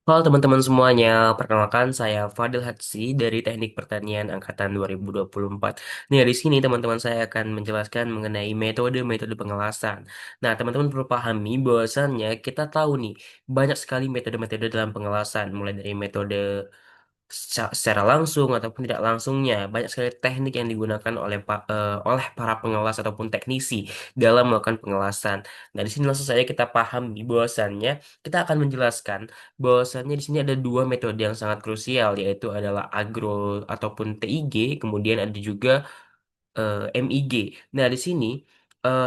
Halo teman-teman semuanya, perkenalkan saya Fadil Hatsi dari Teknik Pertanian Angkatan 2024. Nih, di sini teman-teman saya akan menjelaskan mengenai metode-metode pengelasan. Nah, teman-teman perlu pahami bahwasannya kita tahu nih, banyak sekali metode-metode dalam pengelasan, mulai dari metode secara langsung ataupun tidak langsungnya. Banyak sekali teknik yang digunakan oleh para pengelas ataupun teknisi dalam melakukan pengelasan. Nah, di sini langsung saja kita pahami bahwasannya kita akan menjelaskan bahwasannya di sini ada dua metode yang sangat krusial, yaitu adalah agro ataupun TIG, kemudian ada juga MIG. Nah, di sini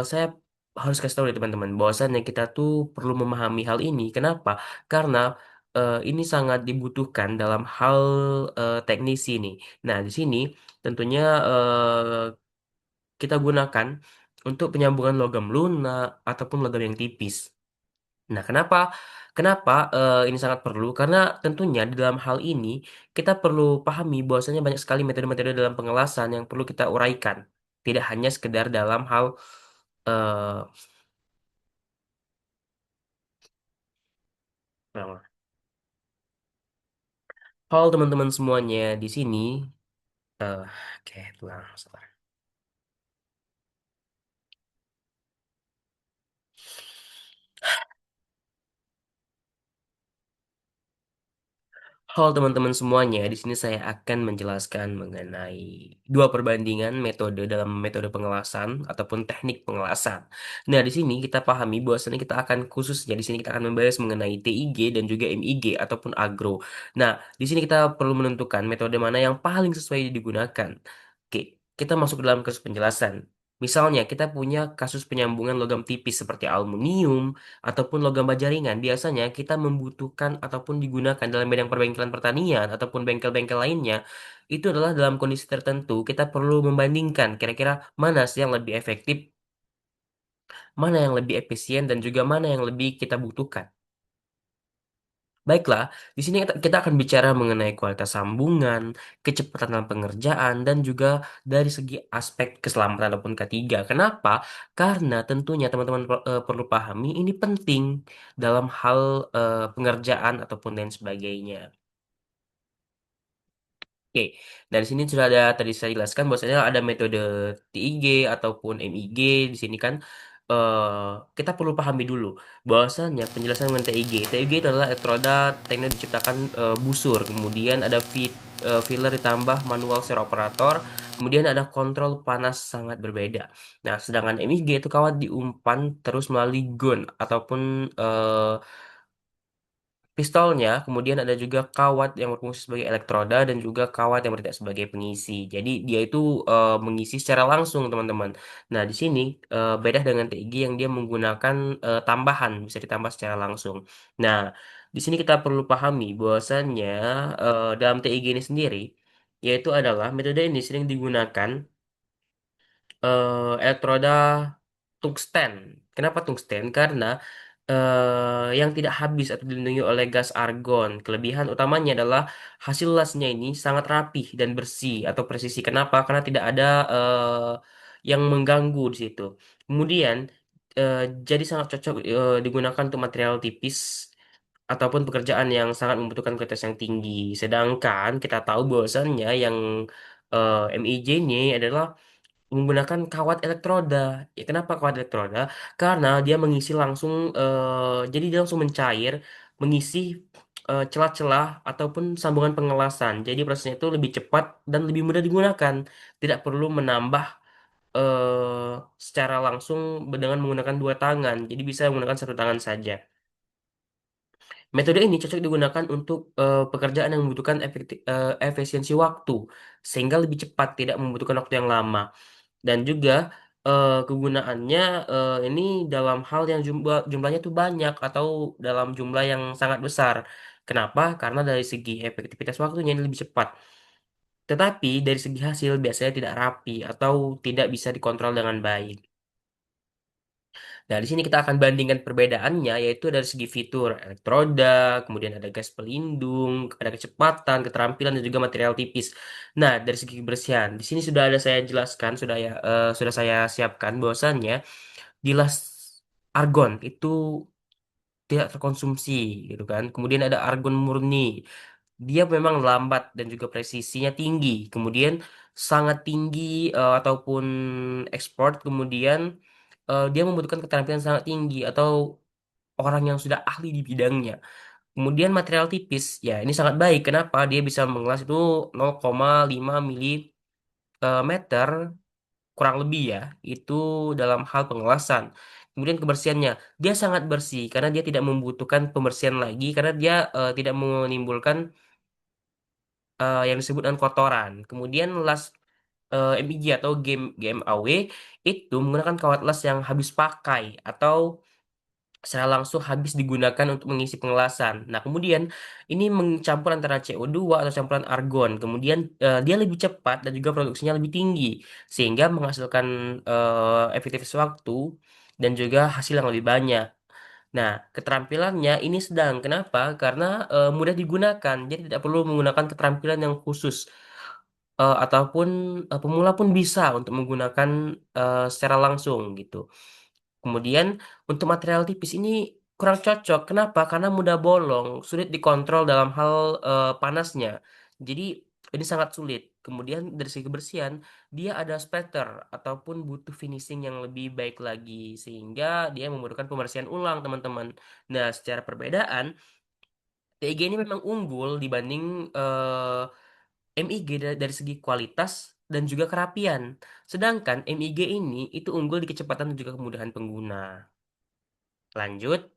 saya harus kasih tahu ya teman-teman, bahwasannya kita tuh perlu memahami hal ini. Kenapa? Karena ini sangat dibutuhkan dalam hal teknisi nih. Nah, di sini tentunya kita gunakan untuk penyambungan logam lunak ataupun logam yang tipis. Nah, kenapa? Kenapa ini sangat perlu? Karena tentunya di dalam hal ini kita perlu pahami bahwasanya banyak sekali metode-metode dalam pengelasan yang perlu kita uraikan. Tidak hanya sekedar dalam hal eh hal teman-teman semuanya di sini. eh oke, pulang. Sabar. Halo teman-teman semuanya, di sini saya akan menjelaskan mengenai dua perbandingan metode dalam metode pengelasan ataupun teknik pengelasan. Nah, di sini kita pahami bahwasanya kita akan khususnya di sini kita akan membahas mengenai TIG dan juga MIG ataupun agro. Nah, di sini kita perlu menentukan metode mana yang paling sesuai digunakan. Oke, kita masuk ke dalam kasus penjelasan. Misalnya, kita punya kasus penyambungan logam tipis seperti aluminium, ataupun logam baja ringan, biasanya kita membutuhkan ataupun digunakan dalam bidang perbengkelan pertanian ataupun bengkel-bengkel lainnya. Itu adalah dalam kondisi tertentu kita perlu membandingkan kira-kira mana sih yang lebih efektif, mana yang lebih efisien dan juga mana yang lebih kita butuhkan. Baiklah, di sini kita akan bicara mengenai kualitas sambungan, kecepatan dalam pengerjaan, dan juga dari segi aspek keselamatan ataupun ketiga. Kenapa? Karena tentunya teman-teman perlu pahami ini penting dalam hal pengerjaan ataupun lain sebagainya. Oke, dari sini sudah ada tadi saya jelaskan bahwasanya ada metode TIG ataupun MIG di sini kan kita perlu pahami dulu bahwasannya penjelasan mengenai TIG. TIG itu adalah elektroda teknik diciptakan busur, kemudian ada filler ditambah manual serial operator, kemudian ada kontrol panas sangat berbeda. Nah, sedangkan MIG itu kawat diumpan terus melalui gun ataupun pistolnya, kemudian ada juga kawat yang berfungsi sebagai elektroda dan juga kawat yang bertindak sebagai pengisi. Jadi dia itu mengisi secara langsung, teman-teman. Nah, di sini beda dengan TIG yang dia menggunakan tambahan, bisa ditambah secara langsung. Nah, di sini kita perlu pahami bahwasannya dalam TIG ini sendiri, yaitu adalah metode ini sering digunakan elektroda tungsten. Kenapa tungsten? Karena yang tidak habis atau dilindungi oleh gas argon. Kelebihan utamanya adalah hasil lasnya ini sangat rapih dan bersih atau presisi. Kenapa? Karena tidak ada yang mengganggu di situ. Kemudian eh, jadi sangat cocok digunakan untuk material tipis ataupun pekerjaan yang sangat membutuhkan kualitas yang tinggi. Sedangkan kita tahu bahwasannya yang MIJ ini adalah menggunakan kawat elektroda. Ya, kenapa kawat elektroda? Karena dia mengisi langsung, jadi dia langsung mencair, mengisi celah-celah ataupun sambungan pengelasan. Jadi prosesnya itu lebih cepat dan lebih mudah digunakan. Tidak perlu menambah secara langsung dengan menggunakan dua tangan. Jadi bisa menggunakan satu tangan saja. Metode ini cocok digunakan untuk pekerjaan yang membutuhkan efisiensi waktu, sehingga lebih cepat, tidak membutuhkan waktu yang lama. Dan juga kegunaannya ini dalam hal yang jumlahnya tuh banyak atau dalam jumlah yang sangat besar. Kenapa? Karena dari segi efektivitas waktunya ini lebih cepat. Tetapi dari segi hasil biasanya tidak rapi atau tidak bisa dikontrol dengan baik. Nah, di sini kita akan bandingkan perbedaannya, yaitu dari segi fitur elektroda, kemudian ada gas pelindung, ada kecepatan, keterampilan, dan juga material tipis. Nah, dari segi kebersihan, di sini sudah ada saya jelaskan, sudah saya siapkan bahwasannya di las argon itu tidak terkonsumsi gitu kan. Kemudian ada argon murni. Dia memang lambat dan juga presisinya tinggi. Kemudian sangat tinggi ataupun ekspor. Kemudian dia membutuhkan keterampilan sangat tinggi atau orang yang sudah ahli di bidangnya. Kemudian material tipis, ya ini sangat baik. Kenapa? Dia bisa mengelas itu 0,5 meter kurang lebih ya. Itu dalam hal pengelasan. Kemudian kebersihannya, dia sangat bersih karena dia tidak membutuhkan pembersihan lagi karena dia tidak menimbulkan yang disebut dengan kotoran. Kemudian las MIG atau GMAW itu menggunakan kawat las yang habis pakai atau secara langsung habis digunakan untuk mengisi pengelasan. Nah, kemudian ini mencampur antara CO2 atau campuran argon. Kemudian dia lebih cepat dan juga produksinya lebih tinggi sehingga menghasilkan efektivitas waktu dan juga hasil yang lebih banyak. Nah, keterampilannya ini sedang. Kenapa? Karena mudah digunakan. Jadi tidak perlu menggunakan keterampilan yang khusus. Ataupun pemula pun bisa untuk menggunakan secara langsung gitu. Kemudian untuk material tipis ini kurang cocok. Kenapa? Karena mudah bolong, sulit dikontrol dalam hal panasnya. Jadi ini sangat sulit. Kemudian dari segi kebersihan, dia ada spatter ataupun butuh finishing yang lebih baik lagi sehingga dia membutuhkan pembersihan ulang, teman-teman. Nah, secara perbedaan, TIG ini memang unggul dibanding MIG dari segi kualitas dan juga kerapian. Sedangkan MIG ini itu unggul di kecepatan dan juga kemudahan pengguna. Lanjut.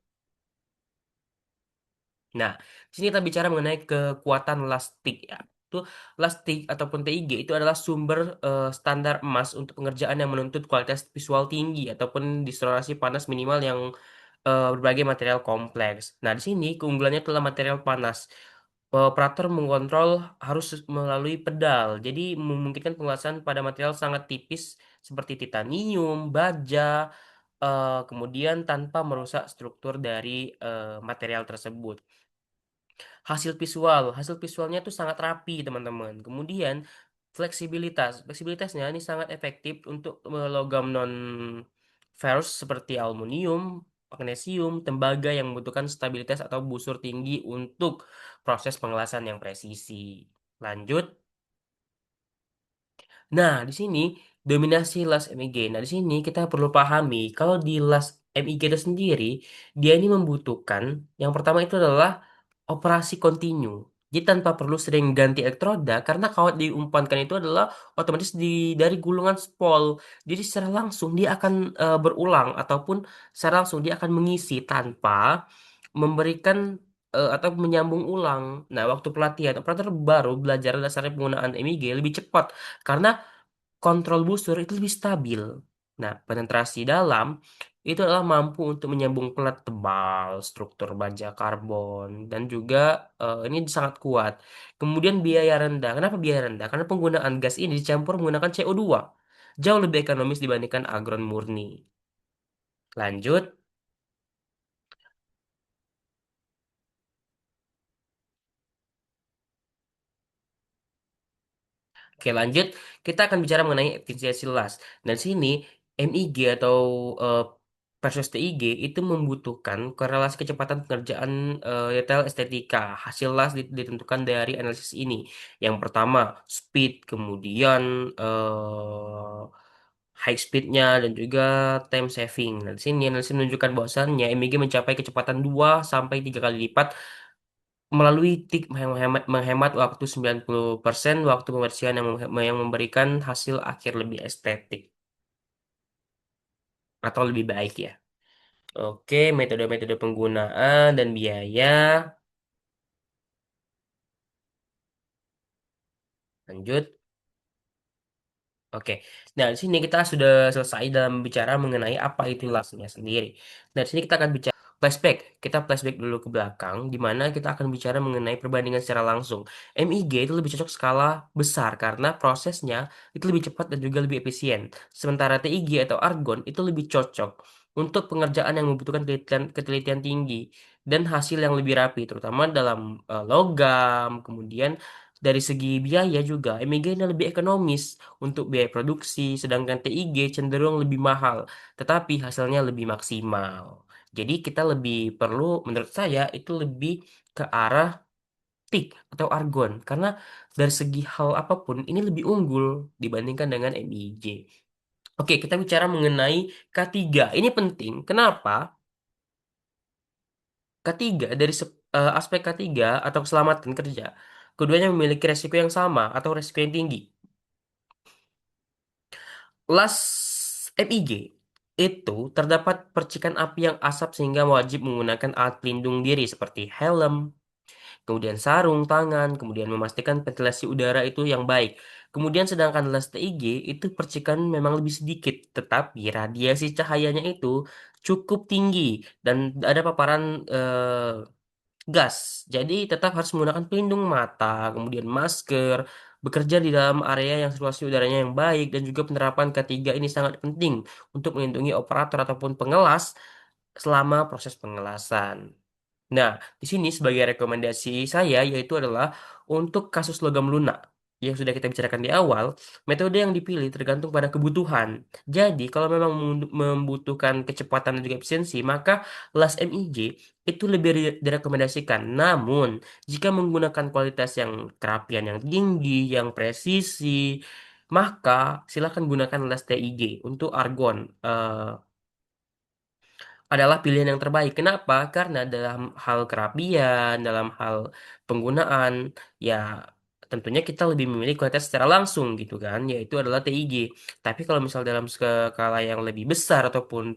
Nah, di sini kita bicara mengenai kekuatan lastik ya. Itu lastik ataupun TIG itu adalah sumber standar emas untuk pengerjaan yang menuntut kualitas visual tinggi ataupun distorsi panas minimal yang berbagai material kompleks. Nah, di sini keunggulannya adalah material panas. Operator mengontrol harus melalui pedal, jadi memungkinkan pengelasan pada material sangat tipis seperti titanium, baja, kemudian tanpa merusak struktur dari material tersebut. Hasil visualnya tuh sangat rapi, teman-teman. Kemudian fleksibilitasnya ini sangat efektif untuk logam non ferrous seperti aluminium, magnesium, tembaga yang membutuhkan stabilitas atau busur tinggi untuk proses pengelasan yang presisi. Lanjut. Nah, di sini dominasi las MIG. Nah, di sini kita perlu pahami kalau di las MIG itu sendiri, dia ini membutuhkan yang pertama itu adalah operasi kontinu. Jadi tanpa perlu sering ganti elektroda karena kawat diumpankan itu adalah otomatis dari gulungan spol. Jadi secara langsung dia akan berulang ataupun secara langsung dia akan mengisi tanpa memberikan atau menyambung ulang. Nah, waktu pelatihan operator baru belajar dasarnya penggunaan MIG lebih cepat karena kontrol busur itu lebih stabil. Nah, penetrasi dalam itu adalah mampu untuk menyambung pelat tebal, struktur baja karbon, dan juga ini sangat kuat. Kemudian biaya rendah. Kenapa biaya rendah? Karena penggunaan gas ini dicampur menggunakan CO2. Jauh lebih ekonomis dibandingkan agron murni. Lanjut. Oke, lanjut. Kita akan bicara mengenai efisiensi las. Dan sini MIG atau eh, versus TIG itu membutuhkan korelasi kecepatan pengerjaan detail estetika. Hasil las ditentukan dari analisis ini. Yang pertama, speed, kemudian high speednya dan juga time saving. Nah, di sini analisis menunjukkan bahwasannya MIG mencapai kecepatan 2 sampai 3 kali lipat melalui tik menghemat waktu 90% waktu pembersihan yang memberikan hasil akhir lebih estetik atau lebih baik ya. Oke, metode-metode penggunaan dan biaya. Lanjut. Oke, nah di sini kita sudah selesai dalam bicara mengenai apa itu lasnya sendiri. Nah, di sini kita akan bicara flashback. Kita flashback dulu ke belakang, di mana kita akan bicara mengenai perbandingan secara langsung. MIG itu lebih cocok skala besar karena prosesnya itu lebih cepat dan juga lebih efisien. Sementara TIG atau argon itu lebih cocok untuk pengerjaan yang membutuhkan ketelitian tinggi dan hasil yang lebih rapi, terutama dalam logam, kemudian dari segi biaya juga, MIG ini lebih ekonomis untuk biaya produksi, sedangkan TIG cenderung lebih mahal, tetapi hasilnya lebih maksimal. Jadi kita lebih perlu, menurut saya itu lebih ke arah teak atau argon karena dari segi hal apapun ini lebih unggul dibandingkan dengan MIJ. Oke, kita bicara mengenai K3. Ini penting. Kenapa? Ketiga, dari aspek ketiga atau keselamatan kerja, keduanya memiliki resiko yang sama atau resiko yang tinggi. Las MIG itu terdapat percikan api yang asap sehingga wajib menggunakan alat pelindung diri seperti helm, kemudian sarung tangan, kemudian memastikan ventilasi udara itu yang baik. Kemudian sedangkan las TIG itu percikan memang lebih sedikit, tetapi radiasi cahayanya itu cukup tinggi dan ada paparan gas. Jadi tetap harus menggunakan pelindung mata, kemudian masker, bekerja di dalam area yang sirkulasi udaranya yang baik, dan juga penerapan ketiga ini sangat penting untuk melindungi operator ataupun pengelas selama proses pengelasan. Nah, di sini sebagai rekomendasi saya yaitu adalah untuk kasus logam lunak yang sudah kita bicarakan di awal, metode yang dipilih tergantung pada kebutuhan. Jadi, kalau memang membutuhkan kecepatan dan juga efisiensi, maka las MIJ itu lebih direkomendasikan. Namun, jika menggunakan kualitas yang kerapian yang tinggi, yang presisi, maka silakan gunakan las TIG untuk argon. Adalah pilihan yang terbaik. Kenapa? Karena dalam hal kerapian, dalam hal penggunaan, ya tentunya kita lebih memilih kualitas secara langsung gitu kan, yaitu adalah TIG. Tapi kalau misal dalam skala yang lebih besar ataupun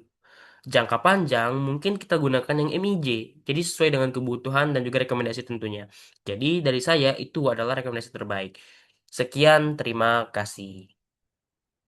jangka panjang, mungkin kita gunakan yang MIJ. Jadi sesuai dengan kebutuhan dan juga rekomendasi tentunya. Jadi dari saya itu adalah rekomendasi terbaik. Sekian, terima kasih.